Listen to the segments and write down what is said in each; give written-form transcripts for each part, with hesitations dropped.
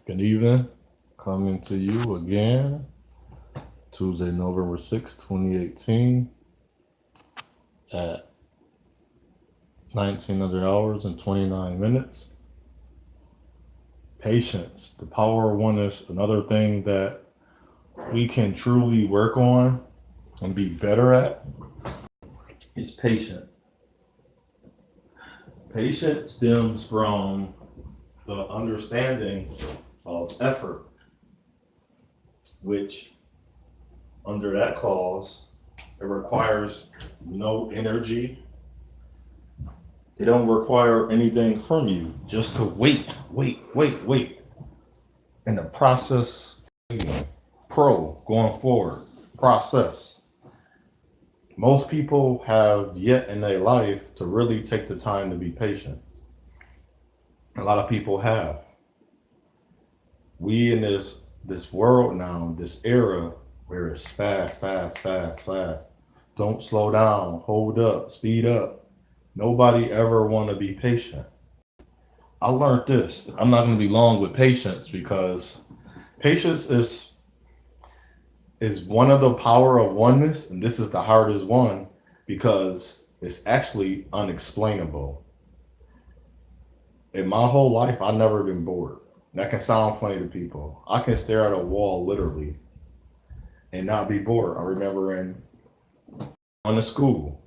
Good evening. Coming to you again, Tuesday, November 2018, at 1900 hours and 29 minutes. Patience, the power of oneness, another thing that we can truly work on and be better at is patience. Patience stems from the understanding of effort, which under that clause, it requires no energy. It don't require anything from you, just to wait. And the process, going forward, process. Most people have yet in their life to really take the time to be patient. A lot of people have. We in this world now, this era where it's fast. Don't slow down, hold up, speed up. Nobody ever want to be patient. I learned this. I'm not going to be long with patience because patience is one of the power of oneness, and this is the hardest one because it's actually unexplainable. In my whole life, I've never been bored. That can sound funny to people. I can stare at a wall literally and not be bored. I remember on the school.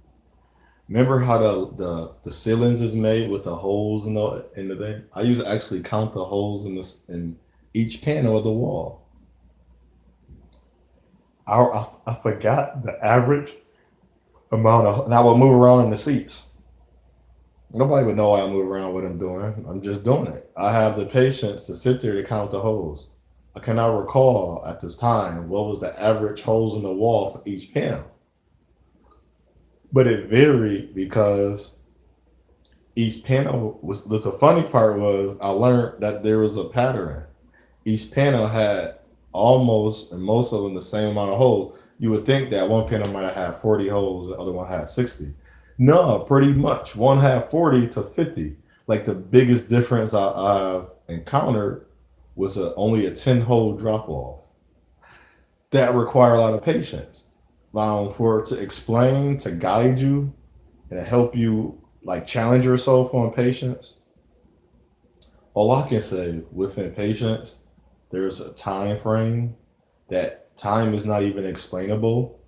Remember how the ceilings is made with the holes in the thing? I used to actually count the holes in each panel of the wall. I forgot the average amount of, and I would move around in the seats. Nobody would know why I move around what I'm doing. I'm just doing it. I have the patience to sit there to count the holes. I cannot recall at this time what was the average holes in the wall for each panel. But it varied because each panel was, the funny part was I learned that there was a pattern. Each panel had almost, and most of them, the same amount of holes. You would think that one panel might have had 40 holes, the other one had 60. No, pretty much. One had 40 to 50. Like the biggest difference I've encountered was only a 10-hole drop off. That required a lot of patience. For it to explain, to guide you, and to help you like challenge yourself on patience. All I can say within patience, there's a time frame that time is not even explainable.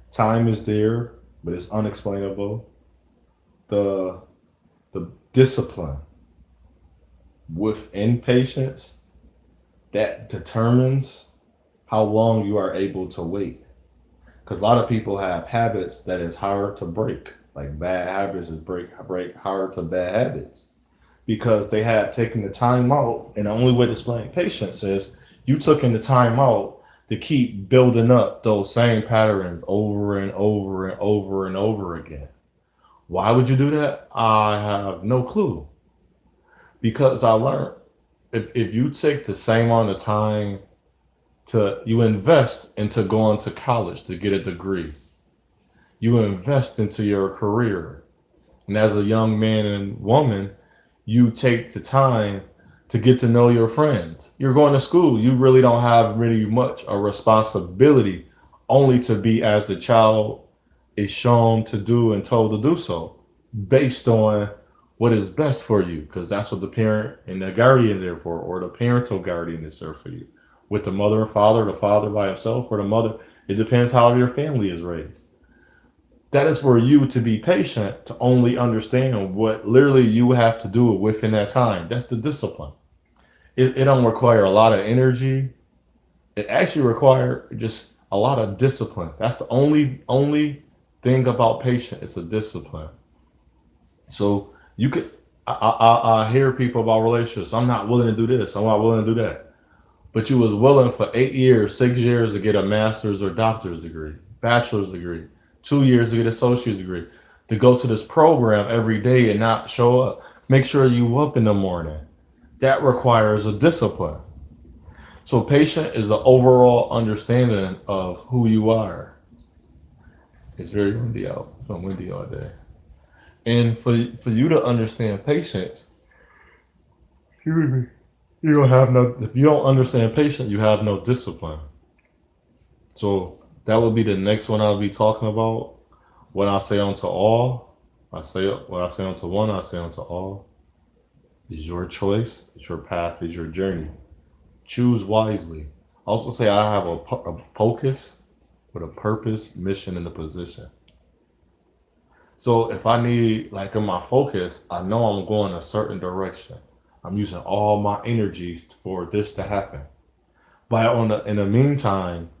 Time is there, but it's unexplainable. The the discipline within patience that determines how long you are able to wait. Because a lot of people have habits that is hard to break. Like bad habits is break hard to bad habits. Because they had taken the time out, and the only way to explain patience is you took in the time out to keep building up those same patterns over and over and over and over again. Why would you do that? I have no clue. Because I learned if you take the same amount of time to you invest into going to college to get a degree. You invest into your career. And as a young man and woman, you take the time to get to know your friends. You're going to school. You really don't have really much a responsibility only to be as the child is shown to do and told to do so based on what is best for you because that's what the parent and the guardian there for or the parental guardian is there for you with the mother and father, the father by himself or the mother. It depends how your family is raised. That is for you to be patient to only understand what literally you have to do within that time. That's the discipline. It don't require a lot of energy. It actually requires just a lot of discipline. That's the only thing about patience. It's a discipline. So you could I hear people about relationships. I'm not willing to do this. I'm not willing to do that. But you was willing for 8 years, 6 years to get a master's or doctor's degree, bachelor's degree, 2 years to get an associate's degree, to go to this program every day and not show up. Make sure you up in the morning. That requires a discipline. So patient is the overall understanding of who you are. It's very windy out. It's been windy all day. And for you to understand patience, excuse me, You don't have no. If you don't understand patience, you have no discipline. So that would be the next one I'll be talking about. When I say unto all, I say when I say unto one, I say unto all. It's your choice. It's your path. It's your journey. Choose wisely. I also say I have a focus with a purpose, mission, and a position. So if I need, like in my focus, I know I'm going a certain direction. I'm using all my energies for this to happen. But in the meantime,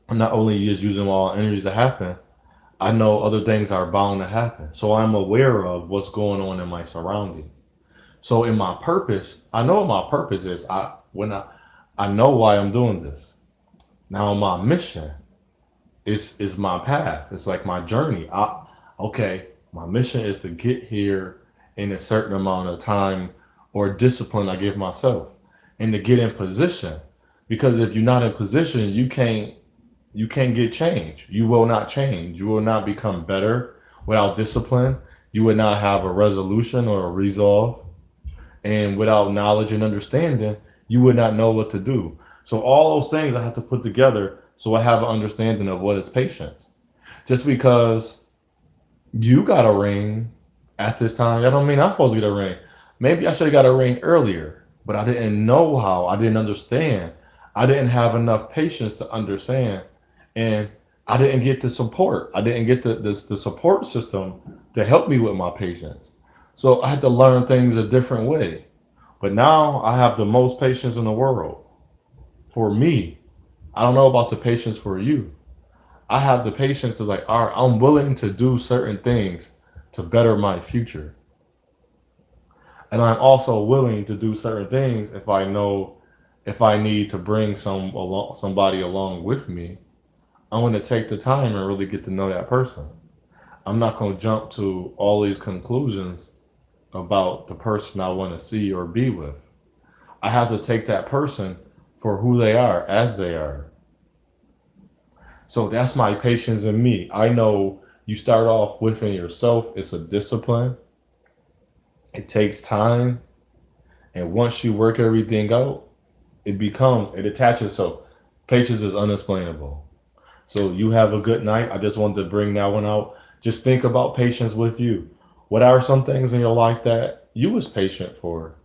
I'm not only just using all energies to happen, I know other things are bound to happen. So I'm aware of what's going on in my surroundings. So in my purpose, I know what my purpose is. I know why I'm doing this. Now my mission is my path. It's like my journey. Okay, my mission is to get here in a certain amount of time or discipline I give myself and to get in position. Because if you're not in position, you can't get change. You will not change. You will not become better without discipline. You would not have a resolution or a resolve. And without knowledge and understanding, you would not know what to do. So all those things I have to put together so I have an understanding of what is patience. Just because you got a ring at this time, that don't mean I'm supposed to get a ring. Maybe I should have got a ring earlier, but I didn't know how. I didn't understand. I didn't have enough patience to understand, and I didn't get the support. I didn't get the support system to help me with my patience. So I had to learn things a different way. But now I have the most patience in the world for me. I don't know about the patience for you. I have the patience to like, all right, I'm willing to do certain things to better my future. And I'm also willing to do certain things if I need to bring somebody along with me. I'm going to take the time and really get to know that person. I'm not going to jump to all these conclusions about the person I want to see or be with. I have to take that person for who they are, as they are. So that's my patience in me. I know you start off within yourself, it's a discipline, it takes time. And once you work everything out, it attaches. So patience is unexplainable. So you have a good night. I just wanted to bring that one out. Just think about patience with you. What are some things in your life that you was patient for?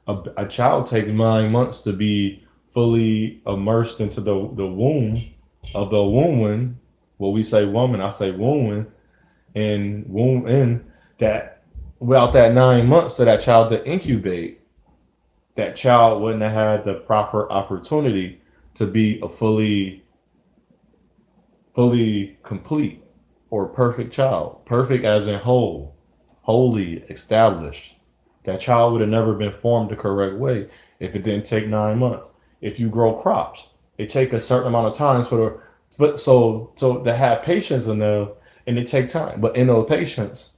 A child takes 9 months to be fully immersed into the womb of the woman. Well, we say woman, I say woman, and womb in that without that 9 months for that child to incubate, that child wouldn't have had the proper opportunity to be a fully complete or perfect child. Perfect as in whole, wholly established. That child would have never been formed the correct way if it didn't take 9 months. If you grow crops, it take a certain amount of time so to have patience in them, and it take time. But in those patience,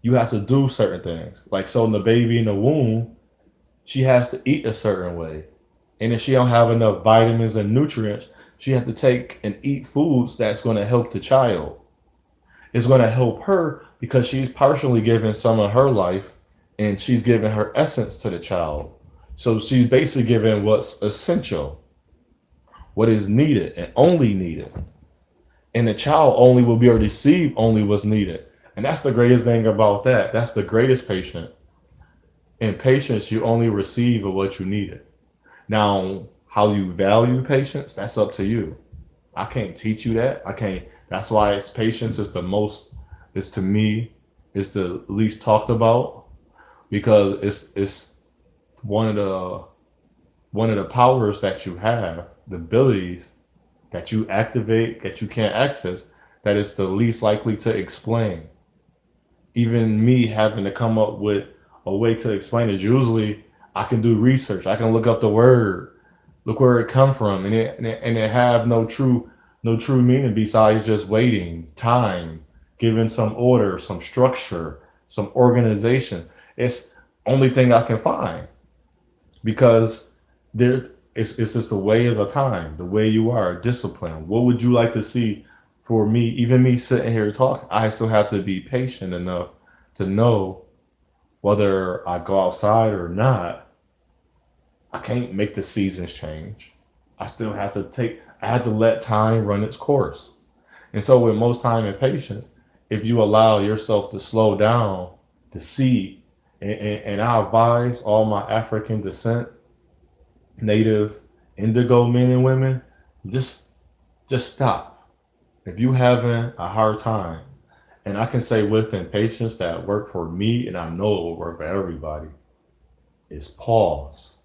you have to do certain things. Like so, in the baby in the womb, she has to eat a certain way, and if she don't have enough vitamins and nutrients, she has to take and eat foods that's going to help the child. It's going to help her because she's partially giving some of her life and she's giving her essence to the child. So she's basically giving what's essential, what is needed and only needed. And the child only will be able to receive only what's needed. And that's the greatest thing about that. That's the greatest patient. In patience, you only receive of what you needed. Now, how you value patience, that's up to you. I can't teach you that. I can't. That's why patience is the most. Is to me, is the least talked about because it's one of the powers that you have, the abilities that you activate that you can't access. That is the least likely to explain. Even me having to come up with a way to explain it. Usually, I can do research. I can look up the word, look where it come from, and it have no true meaning besides just waiting, time, giving some order, some structure, some organization. It's only thing I can find because there it's just the way is a time, the way you are, discipline. What would you like to see for me? Even me sitting here talking, I still have to be patient enough to know whether I go outside or not. I can't make the seasons change. I have to let time run its course. And so with most time and patience, if you allow yourself to slow down, to see, and I advise all my African descent, native, indigo men and women, just just stop. If you having a hard time, and I can say within patience that work for me, and I know it will work for everybody, is pause,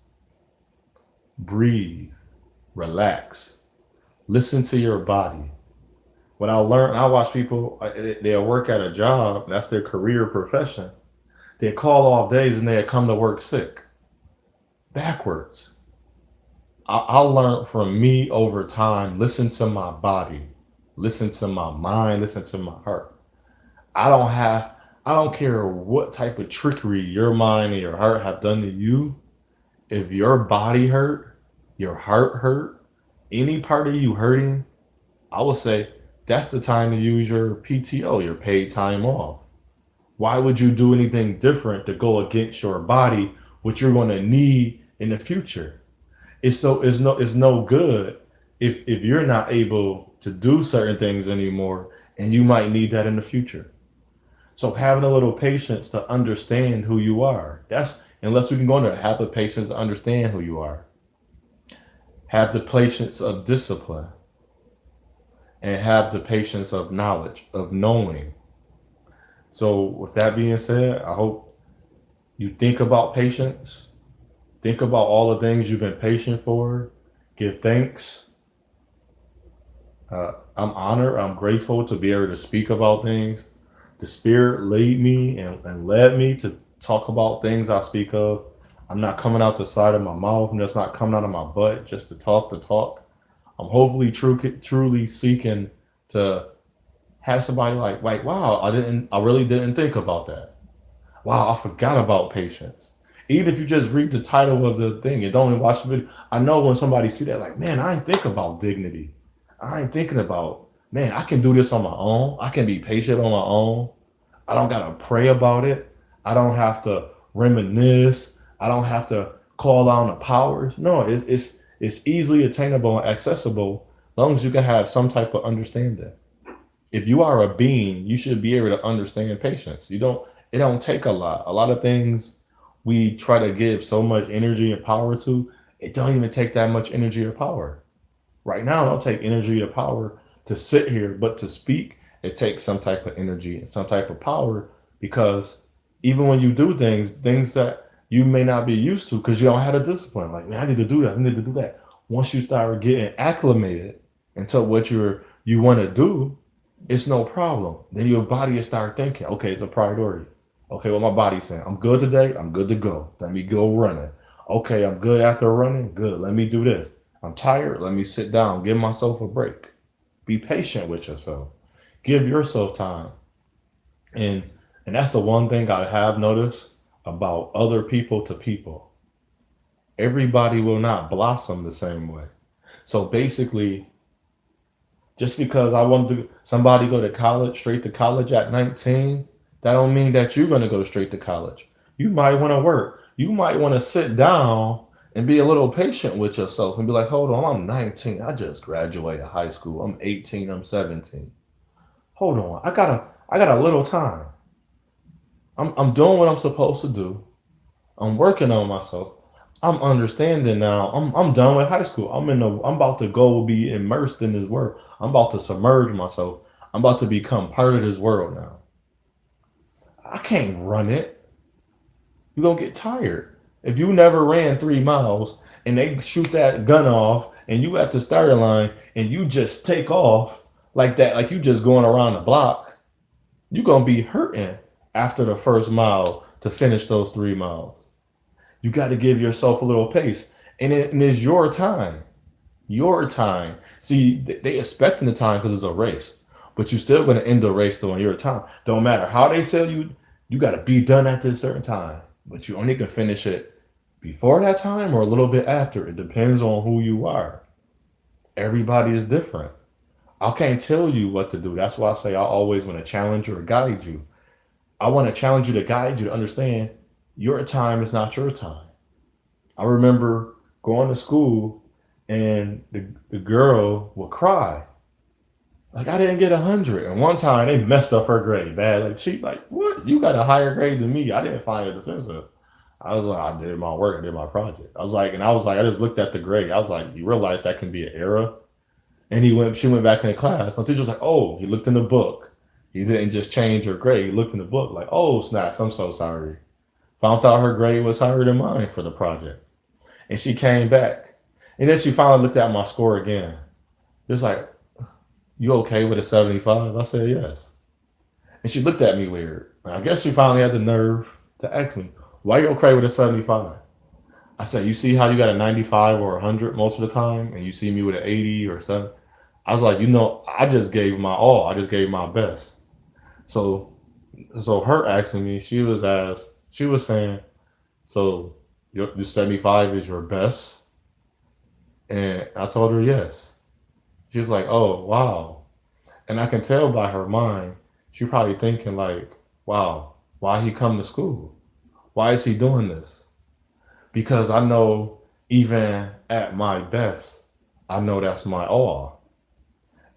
breathe, relax, listen to your body. When I watch people, they'll work at a job, that's their career profession. They call off days and they come to work sick. Backwards. I learned from me over time, listen to my body, listen to my mind, listen to my heart. I don't have, I don't care what type of trickery your mind and your heart have done to you. If your body hurt, your heart hurt, any part of you hurting, I would say that's the time to use your PTO, your paid time off. Why would you do anything different to go against your body, which you're going to need in the future? It's no good if you're not able to do certain things anymore, and you might need that in the future. So having a little patience to understand who you are. That's unless we can go into have the patience to understand who you are. Have the patience of discipline and have the patience of knowledge, of knowing. So with that being said, I hope you think about patience. Think about all the things you've been patient for. Give thanks. I'm honored. I'm grateful to be able to speak about things. The Spirit laid me and led me to talk about things I speak of. I'm not coming out the side of my mouth. I'm just not coming out of my butt just to talk the talk. I'm hopefully truly seeking to have somebody like, wow, I really didn't think about that. Wow, I forgot about patience. Even if you just read the title of the thing and don't even watch the video, I know when somebody see that, like, man, I ain't think about dignity. I ain't thinking about, man, I can do this on my own. I can be patient on my own. I don't gotta pray about it. I don't have to reminisce. I don't have to call on the powers. No, it's easily attainable and accessible as long as you can have some type of understanding. If you are a being, you should be able to understand patience. It don't take a lot. A lot of things we try to give so much energy and power to, it don't even take that much energy or power. Right now, it don't take energy or power to sit here, but to speak, it takes some type of energy and some type of power because even when you do things that you may not be used to because you don't have a discipline, like, man, I need to do that, I need to do that. Once you start getting acclimated into what you want to do, it's no problem. Then your body will start thinking, okay, it's a priority. Okay, what my body's saying, I'm good today, I'm good to go. Let me go running. Okay, I'm good after running, good. Let me do this. I'm tired, let me sit down, give myself a break. Be patient with yourself. Give yourself time. And and that's the one thing I have noticed about other people to people. Everybody will not blossom the same way. So basically, just because I want to somebody go to college, straight to college at 19, that don't mean that you're gonna go straight to college. You might want to work. You might want to sit down and be a little patient with yourself and be like, hold on, I'm 19. I just graduated high school. I'm 18, I'm 17. Hold on. I got a little time. I'm doing what I'm supposed to do. I'm working on myself. I'm understanding now. I'm done with high school. I'm about to go be immersed in this world. I'm about to submerge myself. I'm about to become part of this world now. I can't run it. You're gonna get tired. If you never ran 3 miles and they shoot that gun off and you at the starting line and you just take off like that, like you just going around the block, you're gonna be hurting after the first mile to finish those 3 miles. You got to give yourself a little pace, and it's your time. Your time. See, they expecting the time because it's a race, but you're still going to end the race during your time. Don't matter how they sell you. You got to be done at this certain time, but you only can finish it before that time or a little bit after. It depends on who you are. Everybody is different. I can't tell you what to do. That's why I say I always want to challenge you or guide you. I want to challenge you to guide you to understand your time is not your time. I remember going to school and the girl would cry. Like I didn't get 100. And one time they messed up her grade bad. Like she like, what? You got a higher grade than me. I didn't find it offensive. I was like, I did my work, I did my project. I just looked at the grade. I was like, you realize that can be an error? And she went back in the class. The teacher was like, oh, he looked in the book. He didn't just change her grade. He looked in the book like, oh, snaps, I'm so sorry. Found out her grade was higher than mine for the project. And she came back. And then she finally looked at my score again. Just like, you okay with a 75? I said, yes. And she looked at me weird. I guess she finally had the nerve to ask me, why are you okay with a 75? I said, you see how you got a 95 or 100 most of the time, and you see me with an 80 or 7? I was like, I just gave my all. I just gave my best. So, so her asking me, she was saying, so the 75 is your best? And I told her yes. She was like, oh, wow. And I can tell by her mind, she probably thinking like, wow, why he come to school? Why is he doing this? Because I know even at my best, I know that's my all.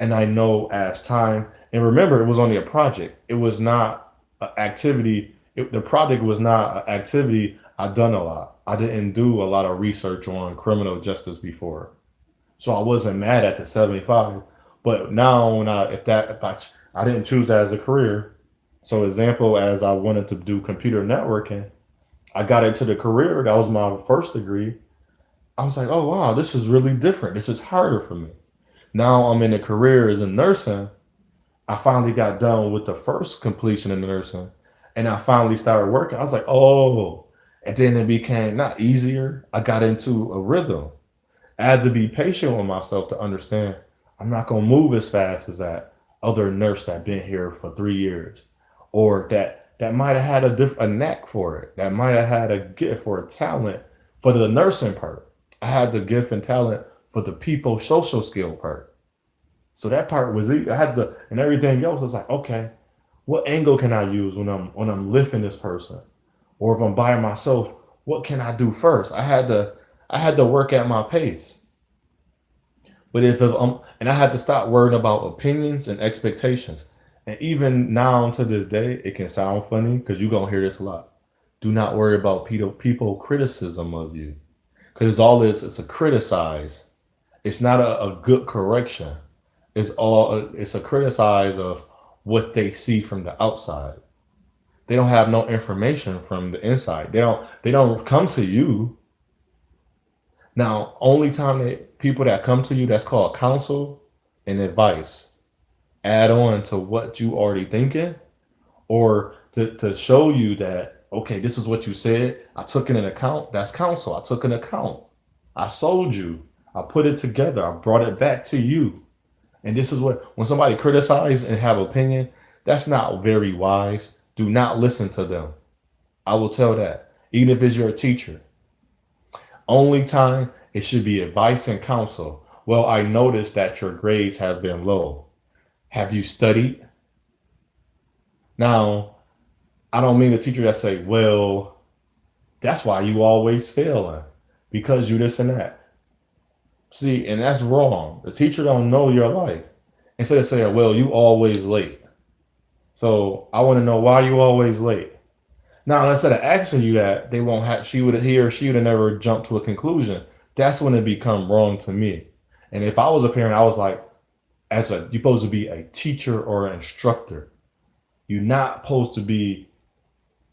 And I know as time, and remember, it was only a project. It was not an activity. The project was not an activity I'd done a lot. I didn't do a lot of research on criminal justice before. So I wasn't mad at the 75. But now when I didn't choose that as a career. So example, as I wanted to do computer networking, I got into the career. That was my first degree. I was like, oh wow, this is really different. This is harder for me. Now I'm in a career as a nursing. I finally got done with the first completion in nursing, and I finally started working. I was like, oh, and then it became not easier. I got into a rhythm. I had to be patient with myself to understand I'm not gonna move as fast as that other nurse that been here for 3 years, or that might have had a knack for it, that might have had a gift or a talent for the nursing part. I had the gift and talent for the people social skill part. So that part was I had to, and everything else was like, okay, what angle can I use when I'm lifting this person, or if I'm by myself, what can I do first? I had to work at my pace. But if and I had to stop worrying about opinions and expectations. And even now to this day, it can sound funny because you're gonna hear this a lot. Do not worry about people criticism of you, because it's a criticize. It's not a good correction. It's a criticize of what they see from the outside. They don't have no information from the inside. They don't come to you. Now, only time that people that come to you, that's called counsel and advice, add on to what you already thinking, or to show you that, okay, this is what you said. I took it in account. That's counsel. I took an account. I sold you. I put it together. I brought it back to you. And this is what, when somebody criticize and have opinion, that's not very wise. Do not listen to them. I will tell that. Even if it's your teacher. Only time it should be advice and counsel. Well, I noticed that your grades have been low. Have you studied? Now, I don't mean the teacher that say, well, that's why you always failing, because you this and that. See, and that's wrong. The teacher don't know your life. Instead of saying, well, you always late. So I want to know why you always late. Now, instead of asking you that, they won't have, he or she would have never jumped to a conclusion. That's when it become wrong to me. And if I was a parent, I was like, you're supposed to be a teacher or an instructor. You're not supposed to be,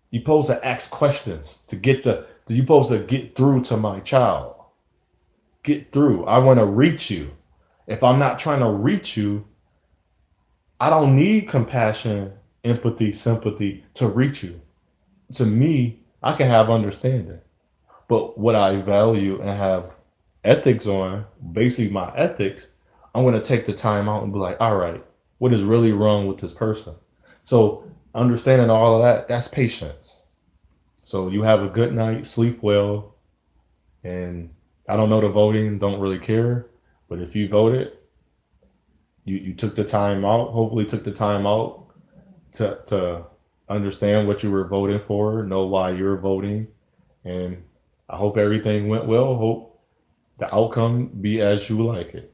you're supposed to ask questions you're supposed to get through to my child. Get through. I want to reach you. If I'm not trying to reach you, I don't need compassion, empathy, sympathy to reach you. To me, I can have understanding. But what I value and have ethics on, basically my ethics, I'm going to take the time out and be like, all right, what is really wrong with this person? So understanding all of that, that's patience. So you have a good night, sleep well, and I don't know the voting, don't really care. But if you voted, you took the time out, hopefully took the time out to understand what you were voting for, know why you were voting. And I hope everything went well. Hope the outcome be as you like it.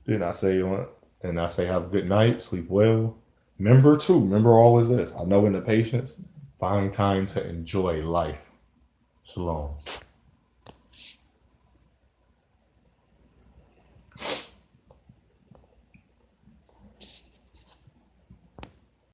Then I say have a good night, sleep well. Remember always this. I know in the patience, find time to enjoy life. Shalom.